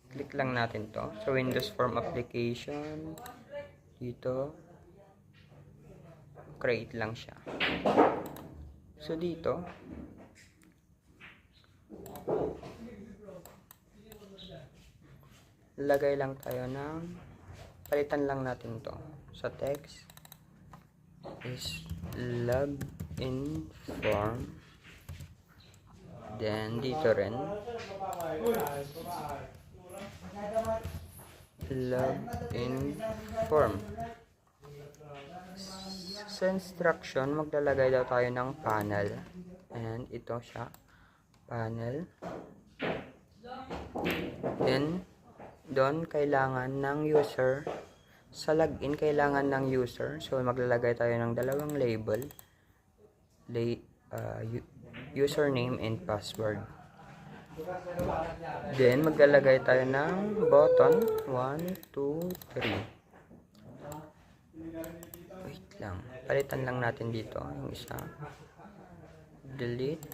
Click lang natin to sa Windows Form application. Dito, create lang siya. So dito, lagay lang tayo ng, palitan lang natin to sa text is login form. Then dito rin login form. Sa instruction, maglalagay daw tayo ng panel. And ito siya, panel. Then doon kailangan ng user. Sa login kailangan ng user. So maglalagay tayo ng dalawang label, username and password. Then maglalagay tayo ng button 1, 2, 3. Wait lang, palitan lang natin dito yung isa, delete,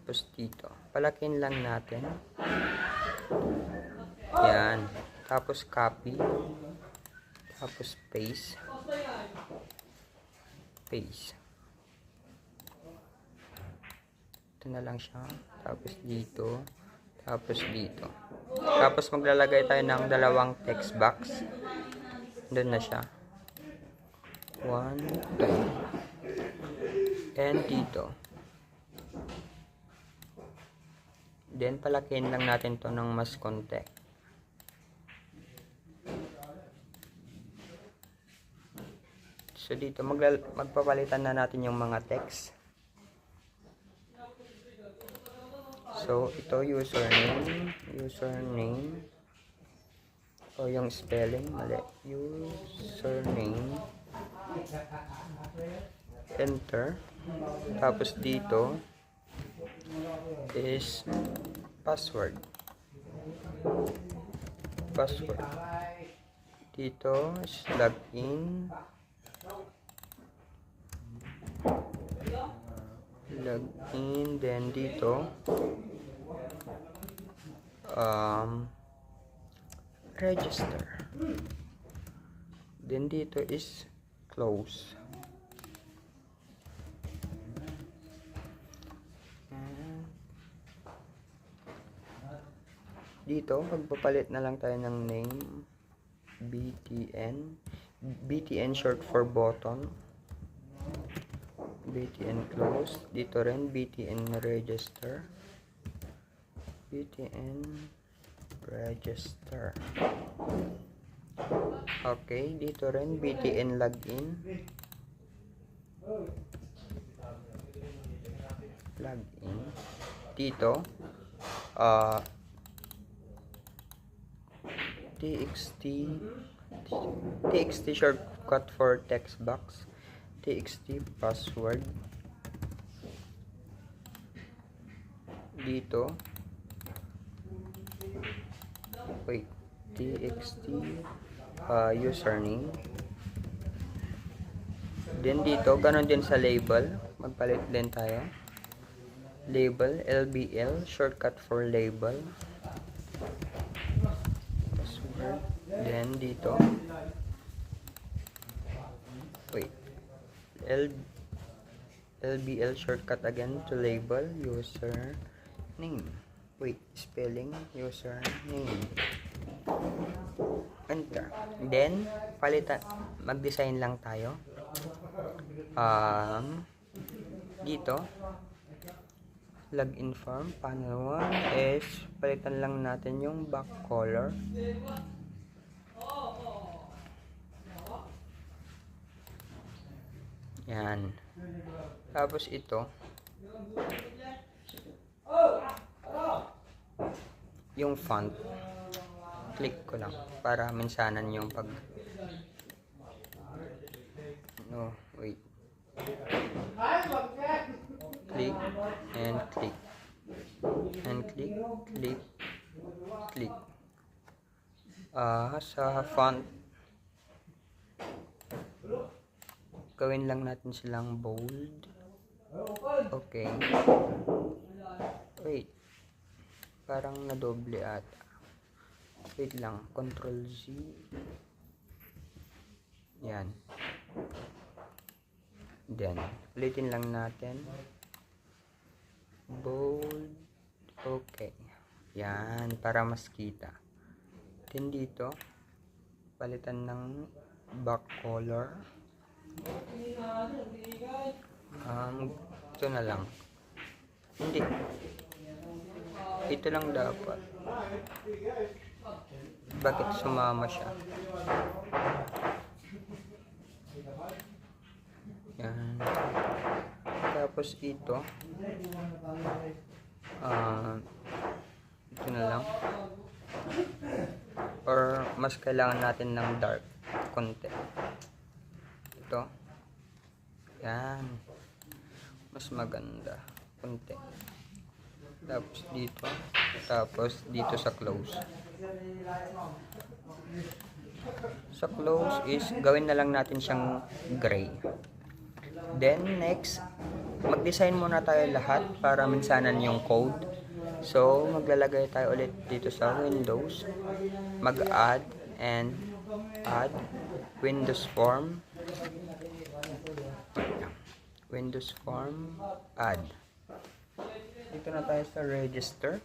tapos dito palakin lang natin yan, tapos copy, tapos paste ito na lang siya, tapos dito, tapos dito, tapos maglalagay tayo ng dalawang text box. Doon na siya, 1, 2, and dito. Then palakihin lang natin to ng mas konti. So dito magpapalitan na natin yung mga text. So ito username, o yung spelling mali, username, enter, tapos dito is password, dito is login, then dito register, then dito is close. Dito magpapalit na lang tayo ng name, BTN short for button, BTN close. Dito rin BTN register, okay. Dito rin BTN login, dito TXT shortcut for text box, TXT password, dito TXT username, then dito ganon din sa label, magpalit din tayo, label LBL shortcut for label, password, then dito LBL shortcut again to label, username, spelling, username, enter. Then palitan, mag-design lang tayo. Dito login form, panel 1 is palitan lang natin yung back color. Yan. Tapos ito yung font, click ko lang para mensanan yung pag click and click and click sa font gawin lang natin silang bold. Okay, wait, Parang nadoble ata. Wait lang, Control Z. Yan. Then, ulitin lang natin. Bold. Okay. Yan, para mas kita. Then dito, palitan ng back color. Ito na lang. Hindi. Ito lang dapat. Bakit sumama siya? Yan. Tapos ito. Ito na lang. Or mas kailangan natin ng dark konti. Ito. Yan. Mas maganda. Konti. Tapos dito. Tapos dito sa close. Sa close is gawin na lang natin siyang gray. Then next, mag-design muna tayo lahat para minsanan yung code. So maglalagay tayo ulit dito sa Windows. Mag-add and add Windows form. Windows form, add. Dito na tayo sa register.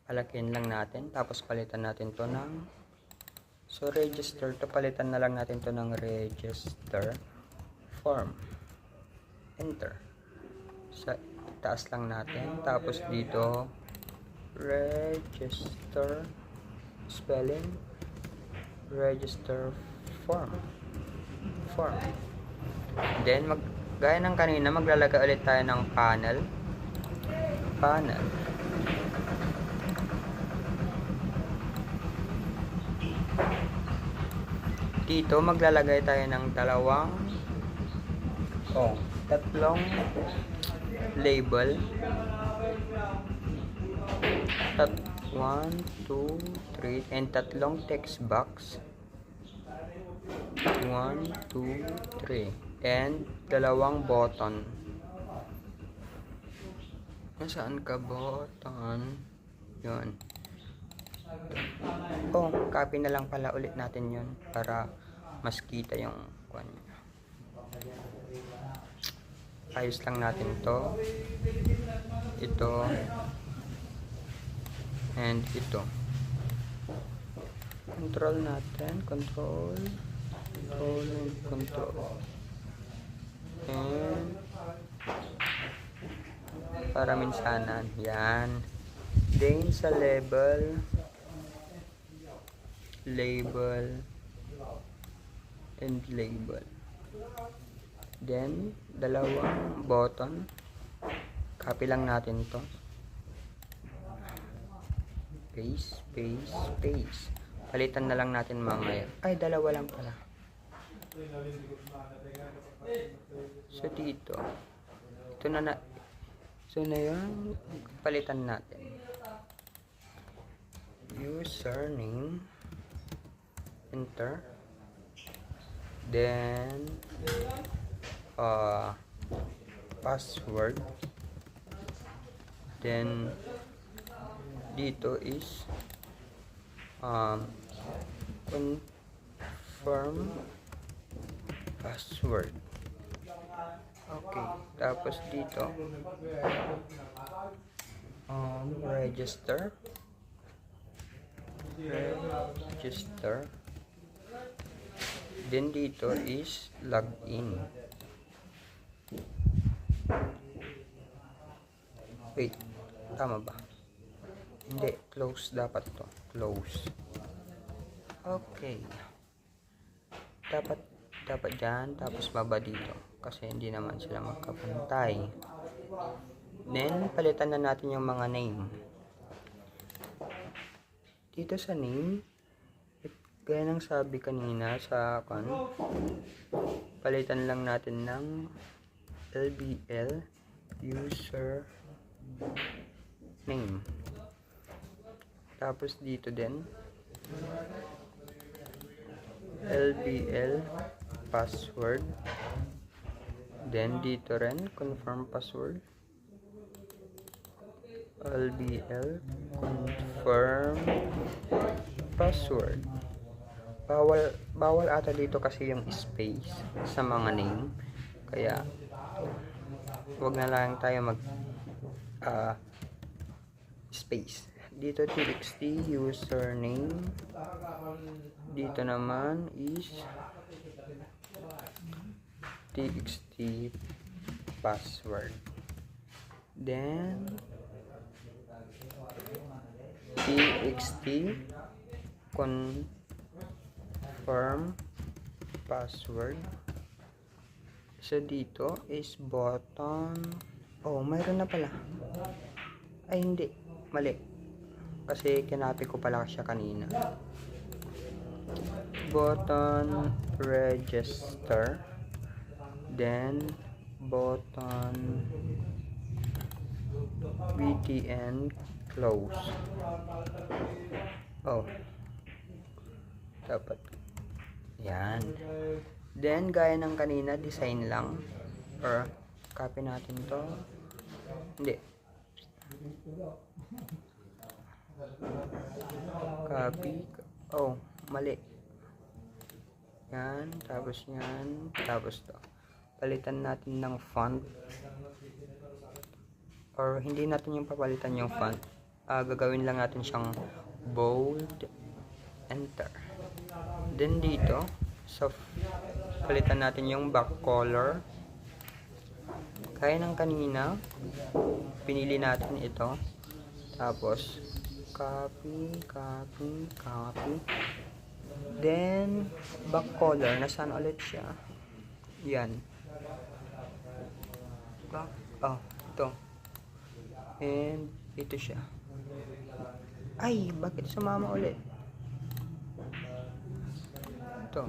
Palakin lang natin, tapos palitan natin to ng register to, palitan na lang natin to ng register form. Enter. Sa taas lang natin, tapos dito register spelling register form. Then gaya ng kanina, maglalagay ulit tayo ng panel. Dito maglalagay tayo ng tatlong label. 1, 2, 3 and tatlong text box. 1, 2, 3 and dalawang button. Nasaan ka, button? Yun. Copy na lang pala ulit natin yun para mas kita yung kanya. Ayos lang natin to. Ito and ito. Control natin, control and para minsanan. Yan. Then sa label and label. Then dalawang button. Copy lang natin to. Paste. Palitan na lang natin mamaya. Ay, dalawa lang pala. So dito. So na yun, palitan natin. Username. Enter. Then password. Then dito is confirm password. Okay, tapos dito register. Then dito is login. Wait, tama ba? Hindi, close dapat to. Close. Okay. Dapat dyan, tapos baba dito. Kasi hindi naman sila magkapantay. Then, palitan na natin yung mga name. Dito sa name, gaya ng sabi kanina sa palitan lang natin ng LBL user name. Tapos dito din LBL password. Then dito rin confirm password. LBL confirm password. Bawal ata dito kasi yung space sa mga name, kaya wag na lang tayo mag space. Dito txt username, dito naman is txt password, then txt confirm password. So dito is button, oh mayroon na pala, ay hindi, mali kasi kinapi ko pala siya kanina. Button register, then button btn close. Oh, dapat yan. Then gaya ng kanina, design lang, or copy natin to, hindi, copy, oh mali yan, tapos yan, tapos to palitan natin ng font, or hindi natin yung papalitan yung font, gagawin lang natin siyang bold, enter. Then dito so palitan natin yung back color, kaya ng kanina pinili natin ito, tapos copy, then back color, nasaan ulit siya, yan, back, oh ito, and ito siya, ay bakit sumama ulit ito,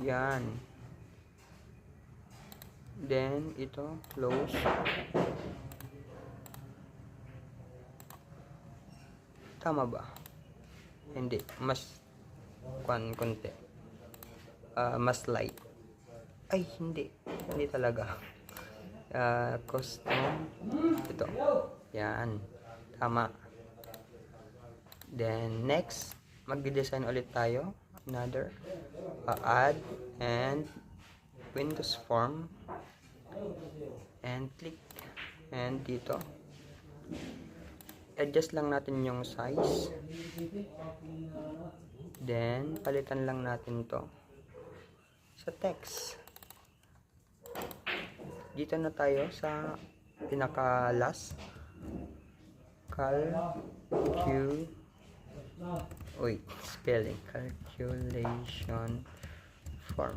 yan, then ito close, tama ba? Hindi, mas konti, mas light, ay hindi talaga, custom, ito, yan, tama. Then next, magde-design ulit tayo, another, add and Windows form, and click, and dito adjust lang natin yung size, then palitan lang natin to sa text. Dito na tayo sa pinaka last, calculation form,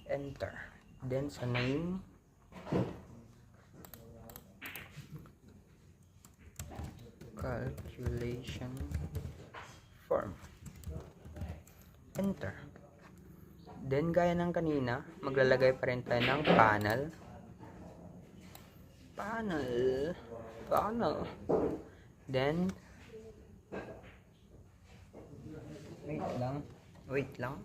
enter. Then sa name, calculation form, enter. Then gaya ng kanina, maglalagay pa rin tayo ng panel, then wait lang,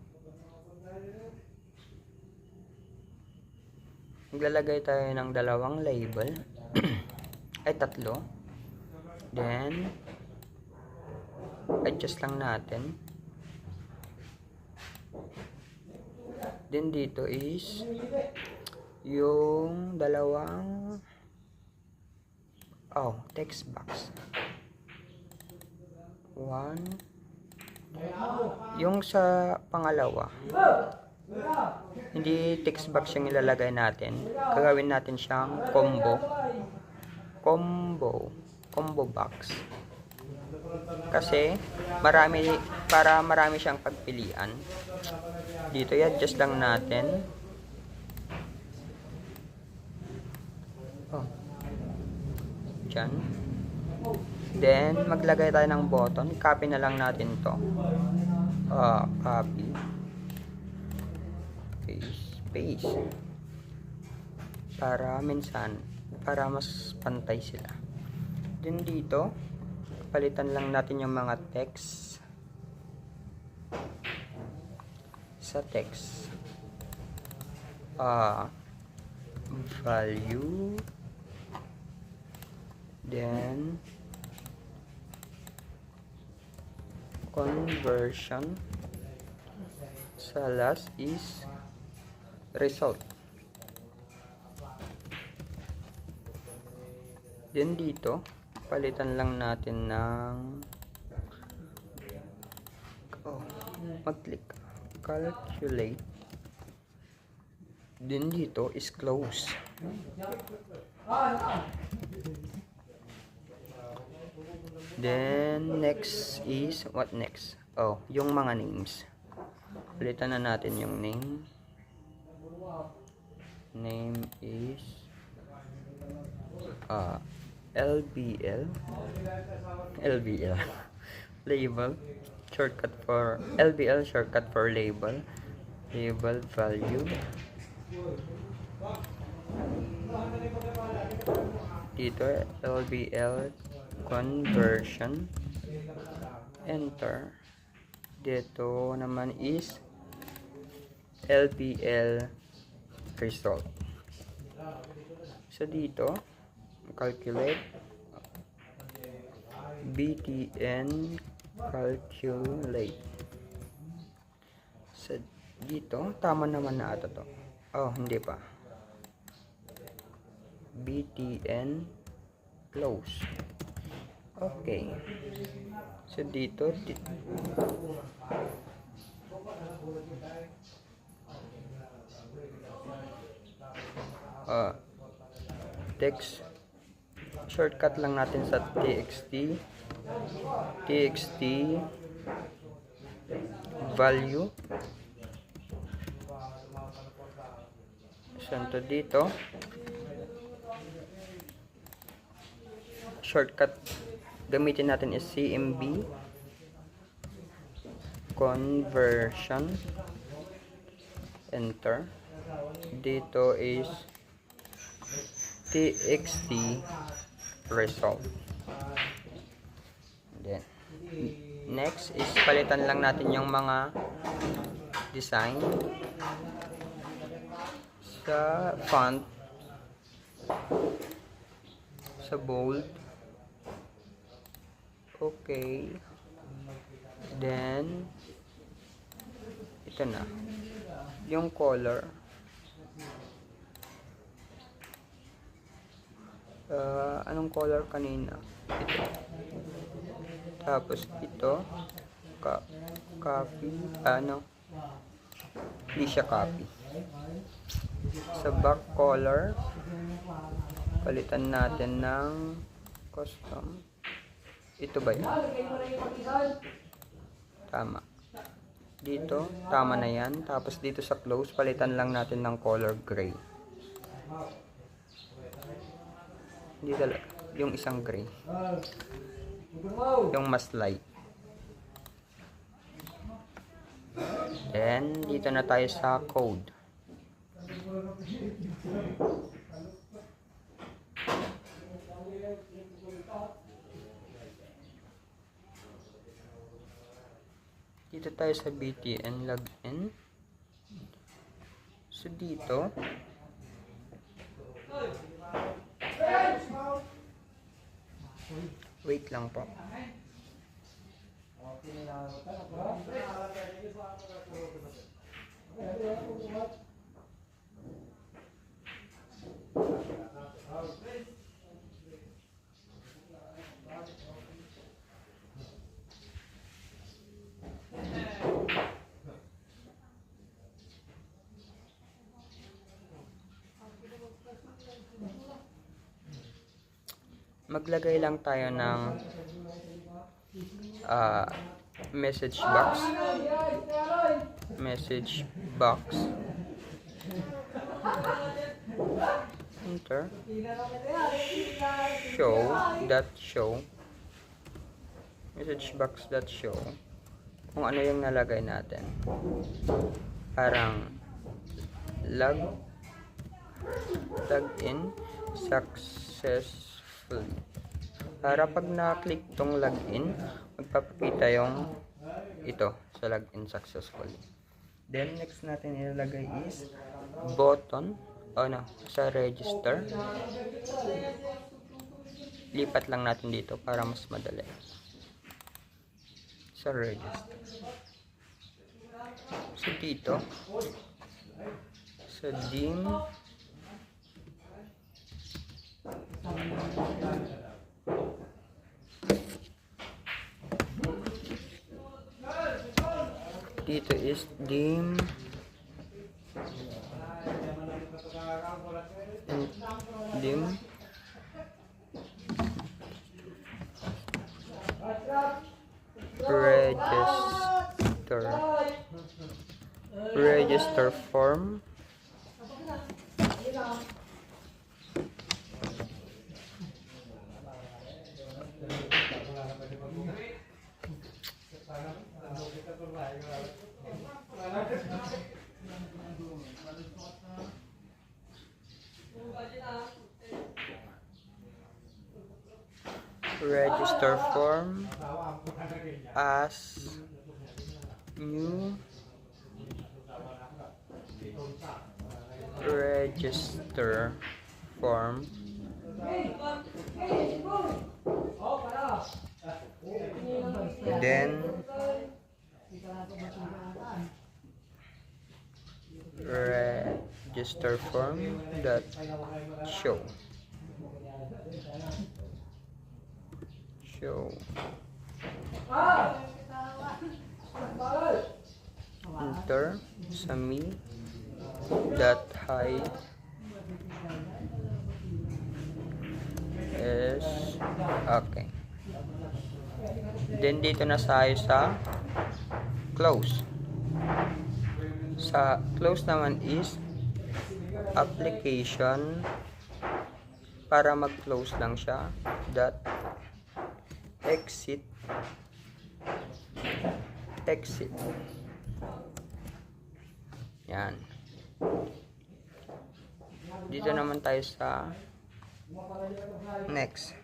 maglalagay tayo ng dalawang label ay tatlo, then adjust lang natin, then dito is yung dalawang text box, one, yung sa pangalawa hindi text box yung ilalagay natin, gagawin natin siyang combo box, kasi marami siyang pagpilian. Dito i-adjust lang natin, dyan, then maglagay tayo ng button, copy na lang natin to, copy, paste, para mas pantay sila. Then dito palitan lang natin yung mga text sa text, value, then conversion, sa last is result. Then dito palitan lang natin ng mag-click calculate, then dito is close. Then next is what next? Yung mga names. Palitan na natin yung name. Name is LBL label, shortcut for LBL, shortcut for label value, dito LBL conversion, enter. Dito naman is LBL result. So dito calculate, btn calculate. So dito tama naman na ata to. Hindi pa. btn close. Okay. So dito text, shortcut lang natin sa txt value, santo dito shortcut gamitin natin is cmb conversion, enter. Dito is txt result. Then next is palitan lang natin yung mga design sa font, sa bold. Okay, then ito na yung color. Anong color kanina? Ito. Tapos ito copy, hindi siya copy. Sa back color palitan natin ng custom. Ito ba yan? Tama. Dito tama na yan. Tapos dito sa close palitan lang natin ng color gray. Hindi talaga. Yung isang gray. Yung mas light. Then, dito na tayo sa code. Dito tayo sa btn login. So, dito wait lang po. Maglagay lang tayo ng message box, enter, show message box dot show kung ano yung nalagay natin, parang login successfully, para pag na-click tong login magpapakita yung ito sa login successfully. Then next natin ilalagay is button sa register. Lipat lang natin dito para mas madali. Sa register. So dito, sa dim, dito is dim and dim register form. Register form as new register form then register form that show enter sa me that height is okay. Then dito na tayo sa close. Sa close naman is application, para mag-close lang siya, that exit. Yan. Dito naman tayo sa next.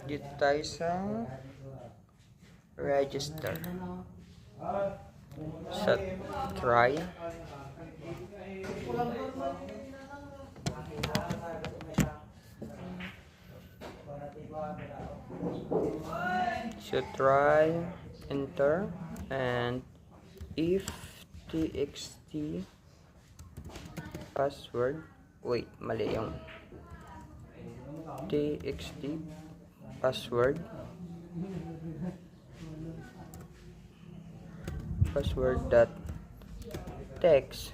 Dito tayo sa register. Sa try. So try, enter, and if txt password, wait, mali yung txt password dot text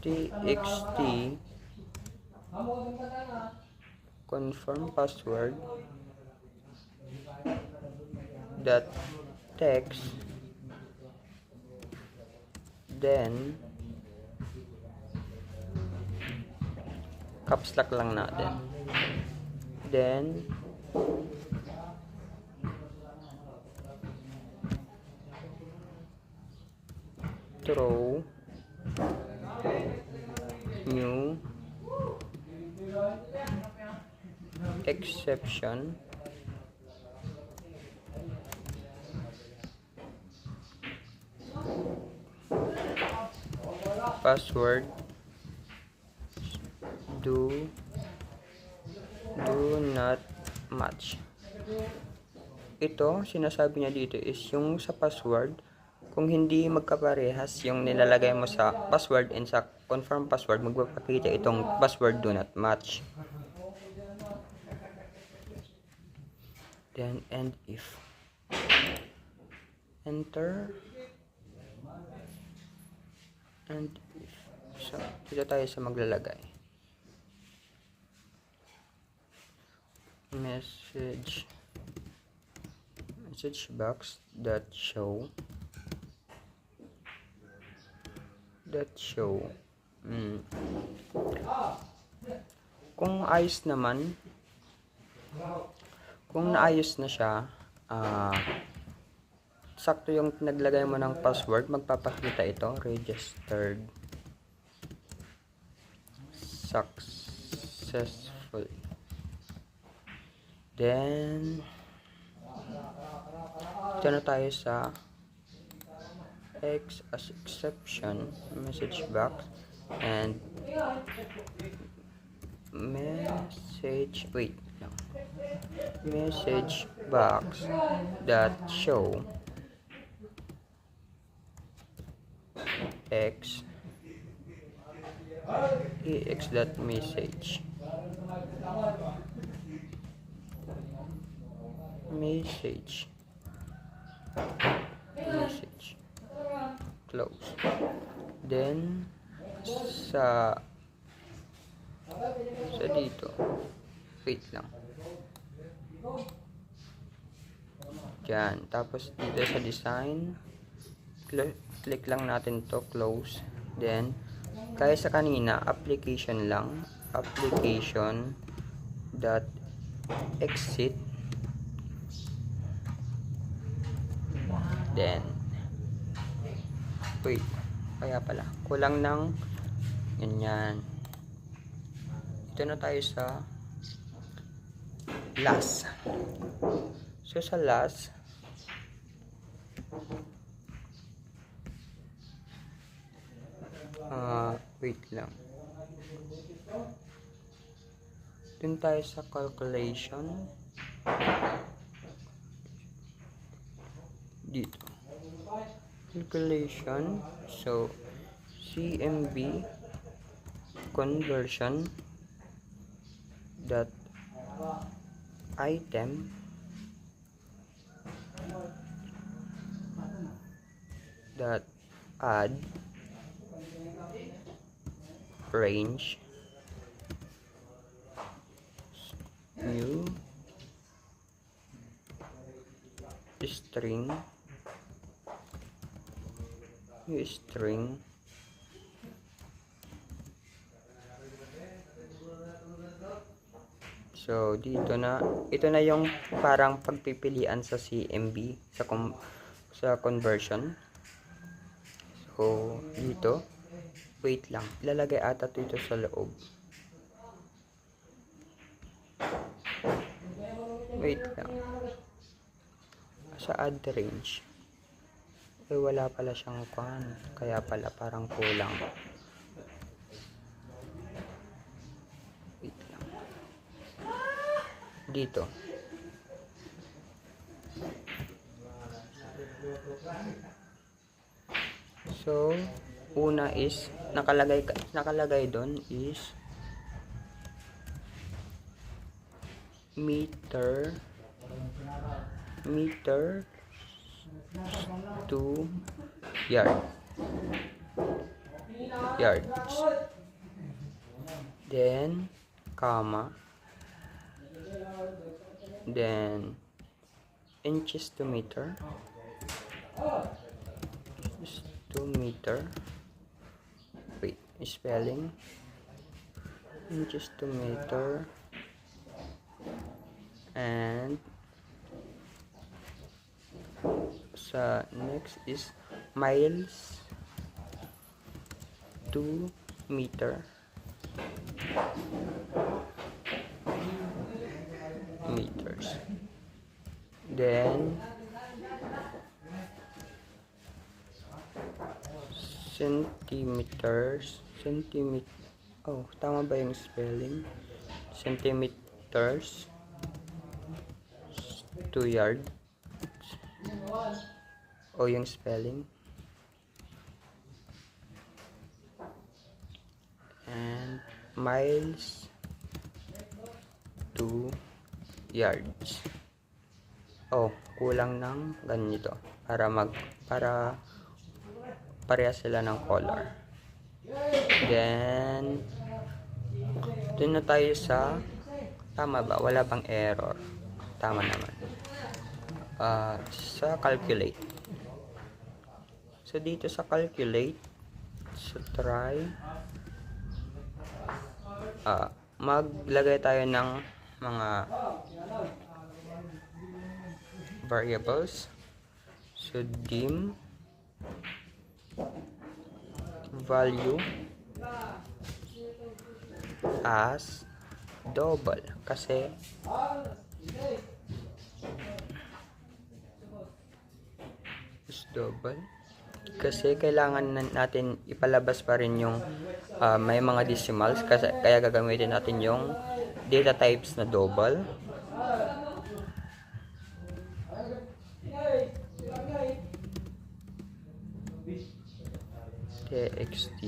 txt confirm password dot text, then caps lock lang natin, then throw new exception password do not match. Ito, sinasabi niya dito is yung sa password, kung hindi magkaparehas yung nilalagay mo sa password and sa confirm password, magpapakita itong password do not match. Then and if enter and if. So dito tayo sa maglalagay message box that show kung ayos naman, kung naayos na siya, sakto yung naglagay mo ng password, magpapakita ito registered successfully. Then ito na tayo sa X as exception message box and message box that show X dot message close. Then sa dito, wait lang dyan, tapos dito sa design click lang natin to, close. Then kaya sa kanina application lang, application dot exit. Then wait, kaya pala kulang ng ganyan. Ito na tayo sa last. So sa last, wait lang, dun tayo sa calculation dito, calculation. So CMB conversion dot item dot add range new string so dito na, ito na yung parang pagpipilian sa CMB sa conversion. So dito, wait lang, ilalagay ata dito sa loob. Wait lang, sa add range wala pala siyang kaya pala parang kulang. Wait lang, dito so una is nakalagay doon is meter to yards, then comma, then inches to meter, wait, spelling, inches to meter, and sa next is miles to meters. Then centimeters, oh tama ba yung spelling? Centimeters to yard, o yung spelling, and miles to yards. Oh, kulang ng ganito para parehas sila ng color. Then dun na tayo sa, tama ba? Wala bang error? Tama naman. Sa calculate. So dito sa calculate, so try maglagay tayo ng mga variables. So dim value as double kasi kailangan natin ipalabas pa rin yung may mga decimals, kasi kaya gagamitin natin yung data types na double. txt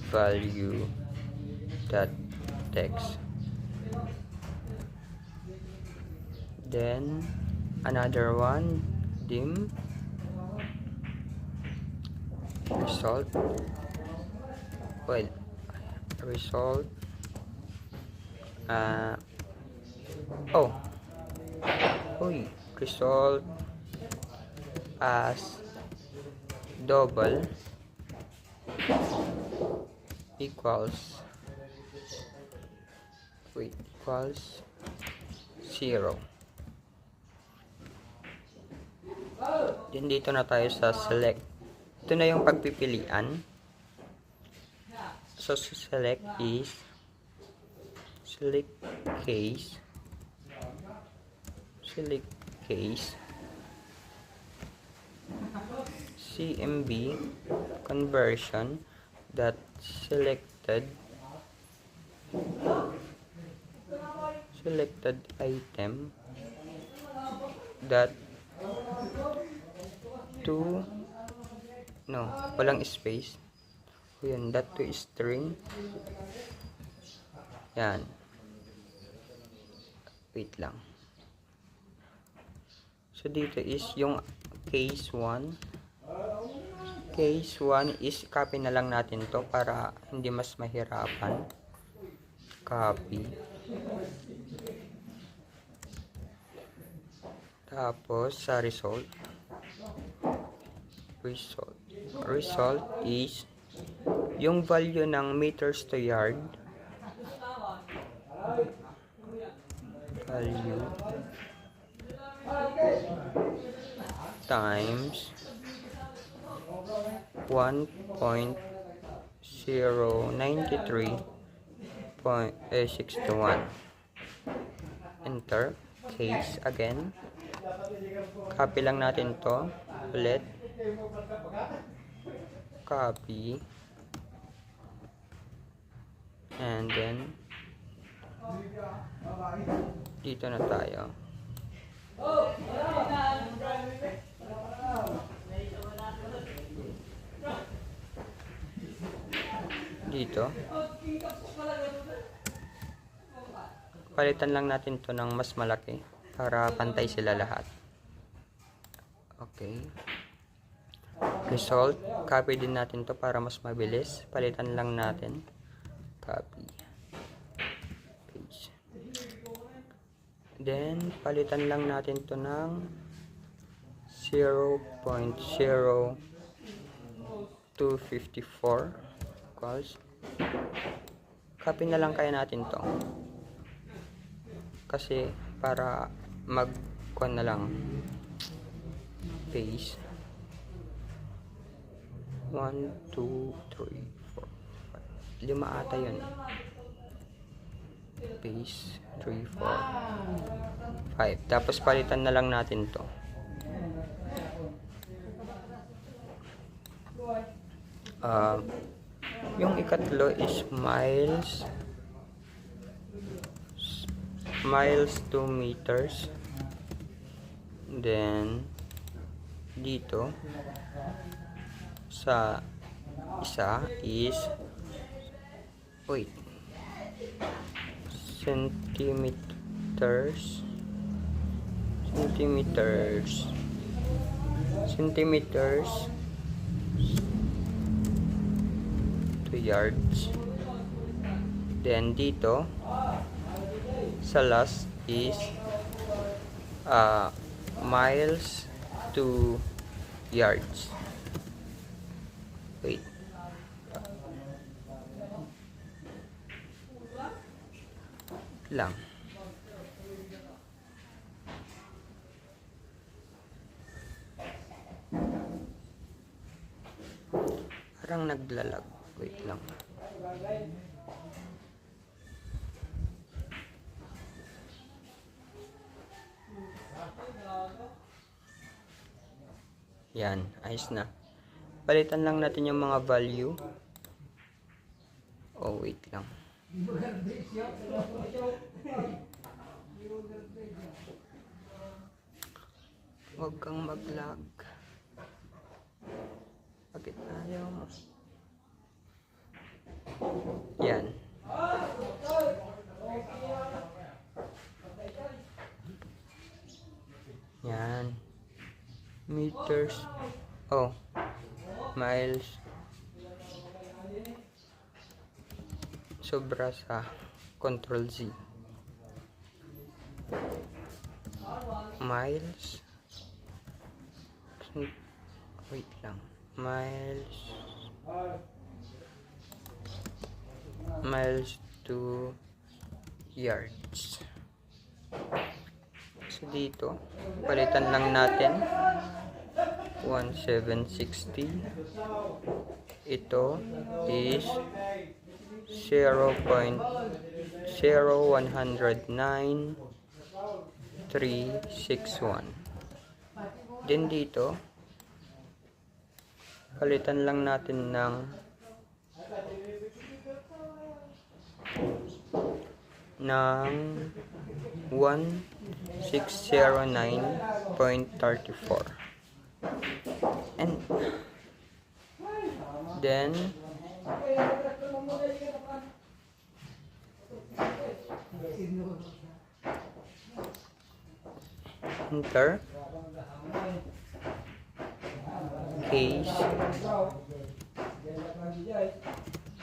value dot text, then another one dim result result as double equals 0. Then dito na tayo sa select. Ito na yung pagpipilian. So select is select case CMB conversion that selected item that to walang space. Yun, that to string. Yan. Wait lang. So dito is yung case 1. Case 1 is copy na lang natin to para hindi mas mahirapan. Copy. Tapos sa result is yung value ng meters to yard, value times 1.093.61. Enter. Case again. Copy lang natin to ulit. Copy. And then dito na tayo. Dito palitan lang natin to ng mas malaki para pantay sila lahat. Okay, result, copy din natin to para mas mabilis. Palitan lang natin, copy, page, then palitan lang natin to ng 0.0254 equals, copy na lang kaya natin to kasi para mag-kuha na lang, paste 1, 2, 3, 4, 5, 5 ata yun, paste 3, 4, 5, tapos palitan na lang natin to. Yung ikatlo is miles to meters. Then dito sa isa is centimeters to yards. Then dito sa last is miles to yards. Wait. Lang. Parang naglalag. Wait lang. Yan, ayos na. Palitan lang natin yung mga value. Oh, wait lang. Huwag kang mag-lag. Bakit ayaw mo? Yan. Yan. Meters. Oh. Miles. Sobra sa Control Z. Miles. Wait lang. Miles to yards. So dito, palitan lang natin 1760. Ito is 0.0109361. Then dito, palitan lang natin ng 1609.34. And then enter,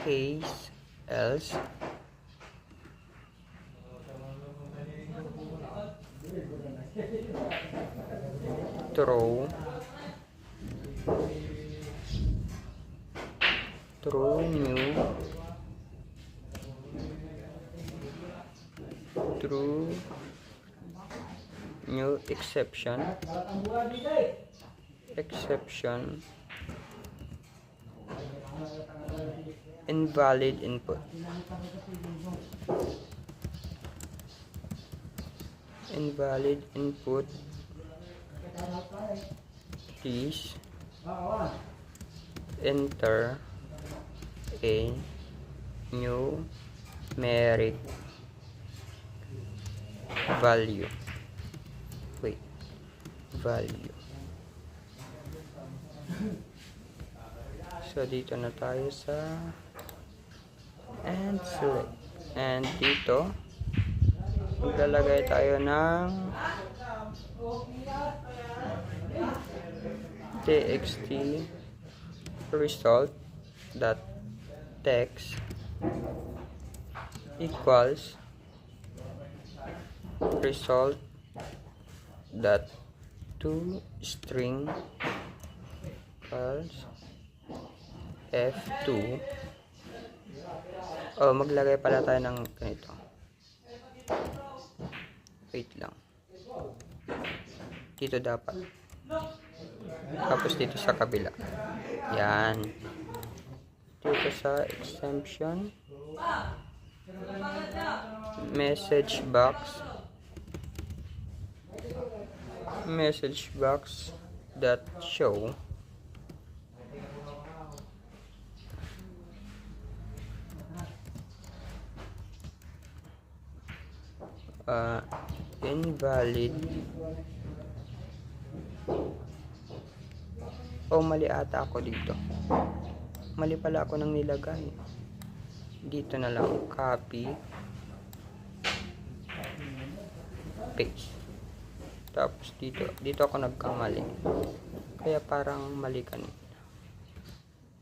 case else, throw new exception invalid input please enter a numeric value. So dito na tayo sa and select, and dito maglalagay tayo ng txt result dot text equals result dot to string equals f2. Oh, maglagay pala tayo ng ganito. Wait lang. Dito dapat. Tapos dito sa kabila. Yan. Dito sa exemption. Message box that show invalid. Oh, mali ata ako dito. Mali pala ako nang nilagay. Dito na lang, copy, paste. Tapos dito ako nagkamali. Kaya parang mali kanina.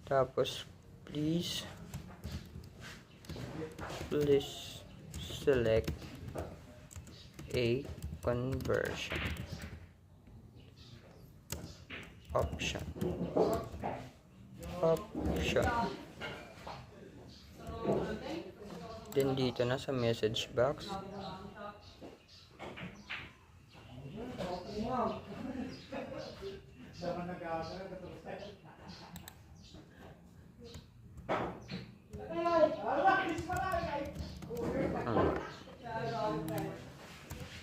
Tapos please select a conversion option. Then dito na sa message box,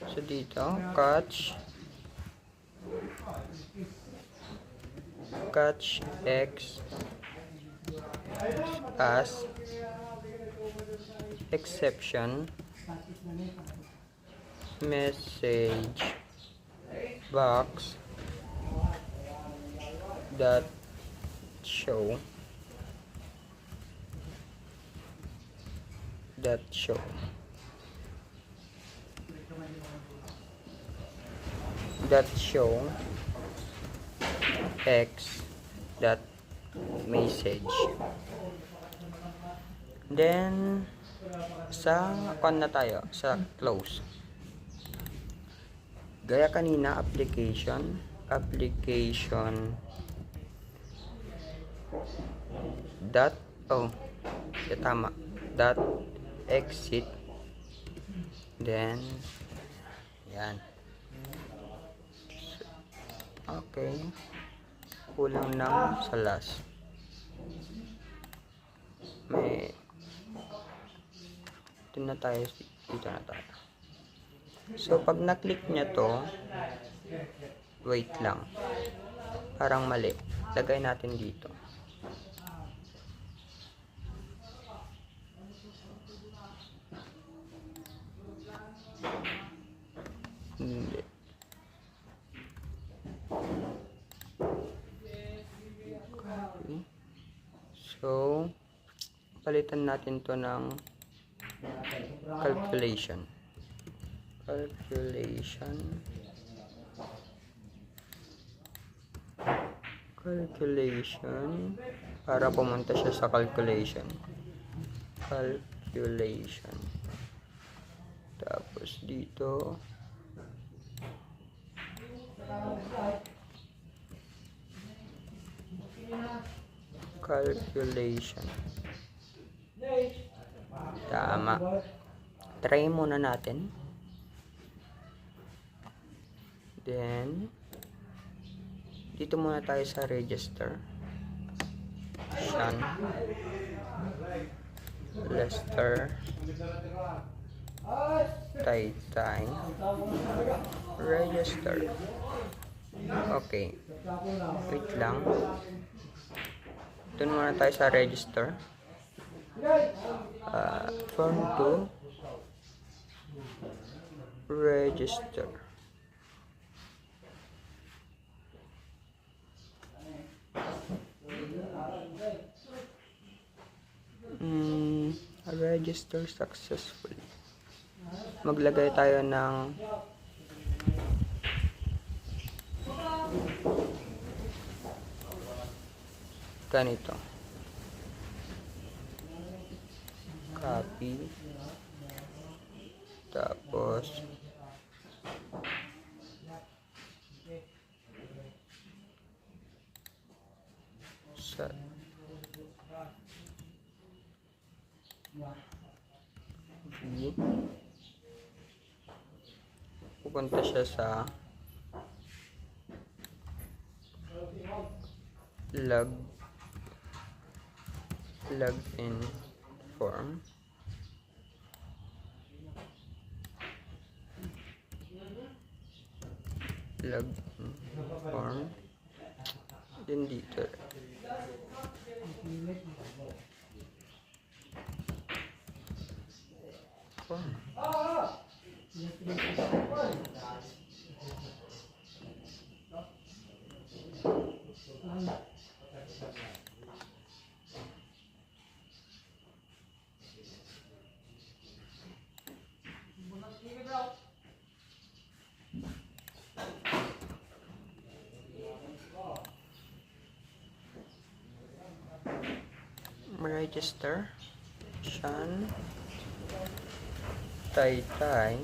so dito catch catch X as exception message box that show X that message. Then sa na tayo sa close. Gaya kanina, application dot tama, dot exit, then yan. Okay, kulang ng sa last. May dito na tayo. So pag na-click nyo to, wait lang, parang mali, lagay natin dito. Hindi. Okay. So palitan natin to ng calculation para pumunta siya sa calculation. Tapos dito calculation, tama. Try muna natin. Then dito muna tayo sa register. Sean Lester Taytay register. Okay, wait lang, doon muna tayo sa register. Form to register. Register successfully. Maglagay tayo ng ganito, copy, tapos set. Pupunta siya sa login form. Then dito form. Register Sean Taytay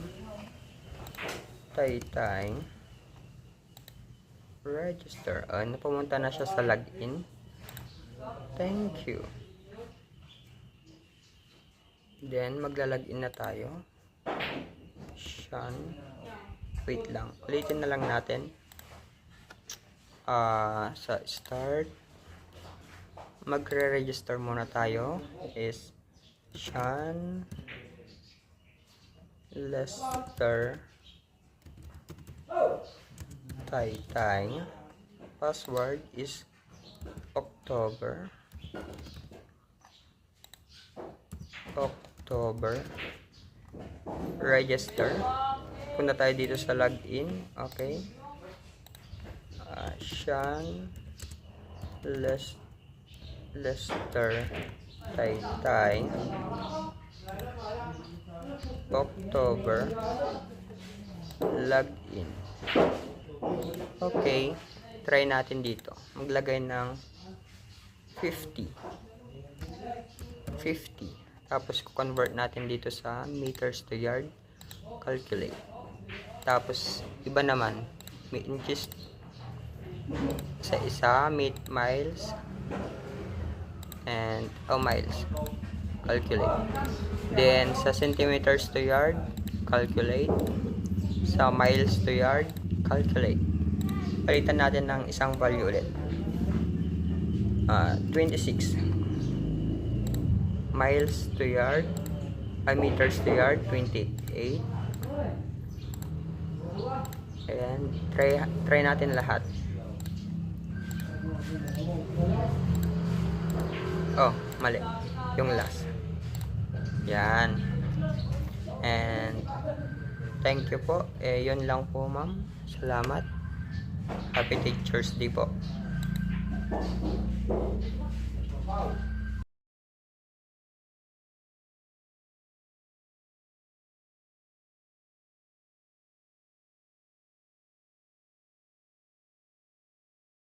register. Napumunta na siya sa login. Thank you. Then magla-login na tayo. Sean, wait lang, ulitin na lang natin. Sa start, magre-register muna tayo is Sean Lester Taytay. Password is October. Register. Punta tayo dito sa login. Okay. Sean Lester Taytay. October. Login. Okay. Try natin dito. Maglagay ng 50. Tapos, convert natin dito sa meters to yard. Calculate. Tapos, iba naman. Inches sa isa, miles. And, miles. Calculate. Then, sa centimeters to yard, calculate. Sa miles to yard, calculate. Palitan natin ng isang value ulit. 26. Miles to yard, meters to yard, 28. Ayan, try natin lahat. Mali. Yung last. Yan. And, thank you po. Yun lang po, ma'am. Salamat. Happy Teacher's Day po.